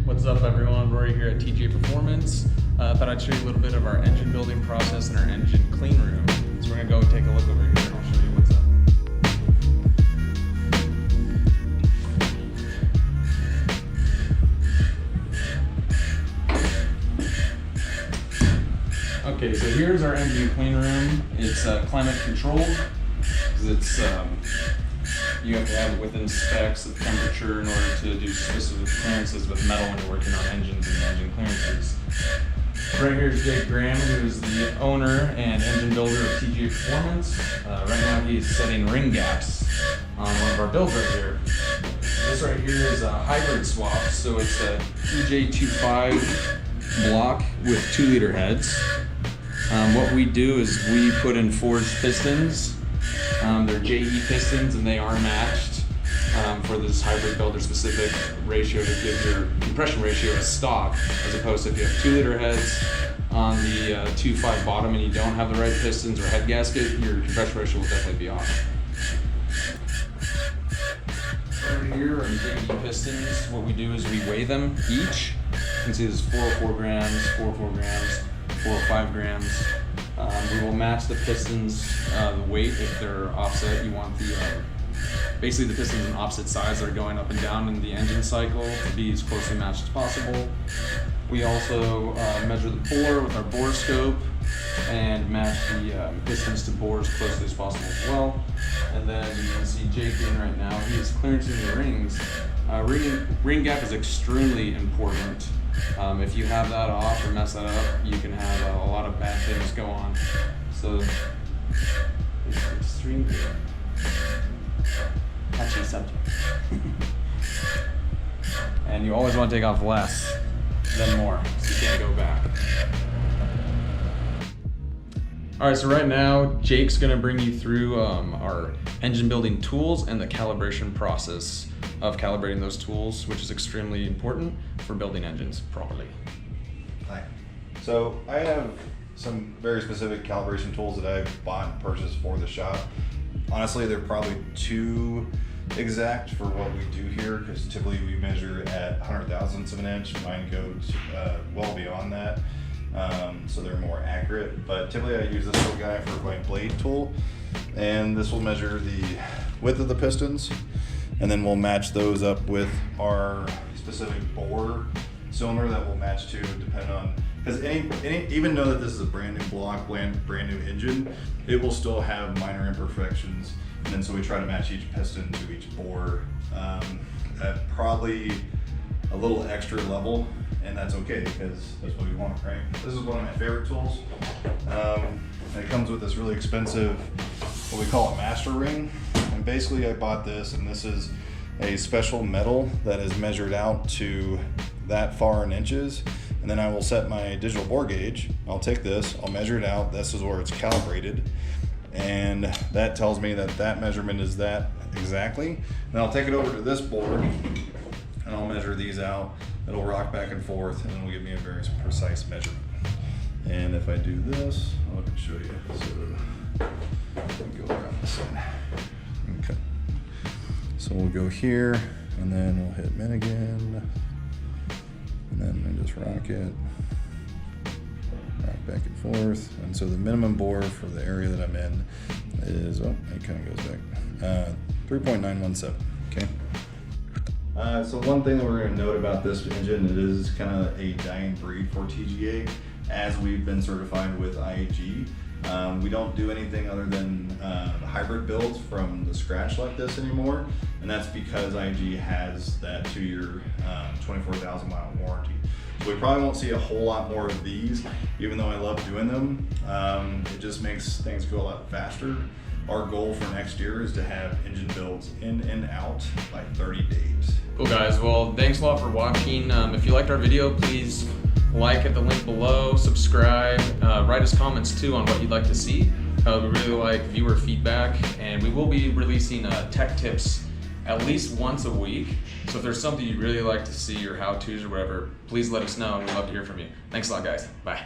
What's up everyone, Rory here at TGA Performance. Thought I'd show you a little bit of our engine building process and our engine clean room. So we're gonna go take a look over here and I'll show you what's up. Okay, so here's our engine clean room. It's climate controlled because it's you have to have it within specs of temperature in order to do specific clearances with metal when you're working on engines and engine clearances. Right here is Jake Graham, who is the owner and engine builder of TGA Performance. Right now he's setting ring gaps on one of our builds right here. This right here is a hybrid swap, so it's a TJ25 block with 2-liter heads. What we do is we put in forged pistons. They're JE pistons and they are matched for this hybrid builder specific ratio to give your compression ratio a stock, as opposed to if you have 2-liter heads on the 2.5 bottom and you don't have the right pistons or head gasket, your compression ratio will definitely be off. Over here are JE pistons. What we do is we weigh them each. You can see this is 404 grams, 404 grams, 405 grams. We will match the pistons, the weight if they're offset. You want the basically the pistons in opposite sides that are going up and down in the engine cycle to be as closely matched as possible. We also measure the bore with our bore scope and match the pistons to bore as closely as possible as well. And then you can see Jake in right now. He is clearancing the rings. Ring gap is extremely important. If you have that off or mess that up, you can have a lot of bad things go on. So it's extremely touchy subject. And you always want to take off less than more, so you can't go back. All right, so right now, Jake's gonna bring you through our engine building tools and the calibration process of calibrating those tools, which is extremely important for building engines properly. Hi. So I have some very specific calibration tools that I've bought and purchased for the shop. Honestly, they're probably too exact for what we do here, because typically we measure at 100,000ths of an inch. Mine go well beyond that. So they're more accurate, but typically I use this little guy for my blade tool, and this will measure the width of the pistons, and then we'll match those up with our specific bore cylinder that will match to, depending on, because even though that this is a brand new block, brand new engine, it will still have minor imperfections, and then so we try to match each piston to each bore at probably a little extra level, and that's okay because that's what we want, right? This is one of my favorite tools. It comes with this really expensive, what we call a master ring, and basically I bought this, and this is a special metal that is measured out to that far in inches, and then I will set my digital bore gauge. I'll take this, I'll measure it out, this is where it's calibrated, and that tells me that that measurement is that exactly. Then I'll take it over to this board and I'll measure these out. It'll rock back and forth and it'll give me a very precise measurement. And if I do this, I'll show you. So go around this side. Okay. So we'll go here and then we'll hit min again. And then I just rock it. Rock back and forth. And so the minimum bore for the area that I'm in is, oh, it kind of goes back, 3.917, okay? So one thing that we're going to note about this engine, it is kind of a dying breed for TGA, as we've been certified with IAG. We don't do anything other than hybrid builds from the scratch like this anymore, and that's because IAG has that 2-year 24,000 mile warranty. So we probably won't see a whole lot more of these, even though I love doing them. It just makes things go a lot faster. Our goal for next year is to have engine builds in and out by 30 days. Cool guys, well thanks a lot for watching. If you liked our video, please like at the link below, subscribe, write us comments too on what you'd like to see. We really like viewer feedback, and we will be releasing tech tips at least once a week. So if there's something you'd really like to see or how-tos or whatever, please let us know and we'd love to hear from you. Thanks a lot guys, bye.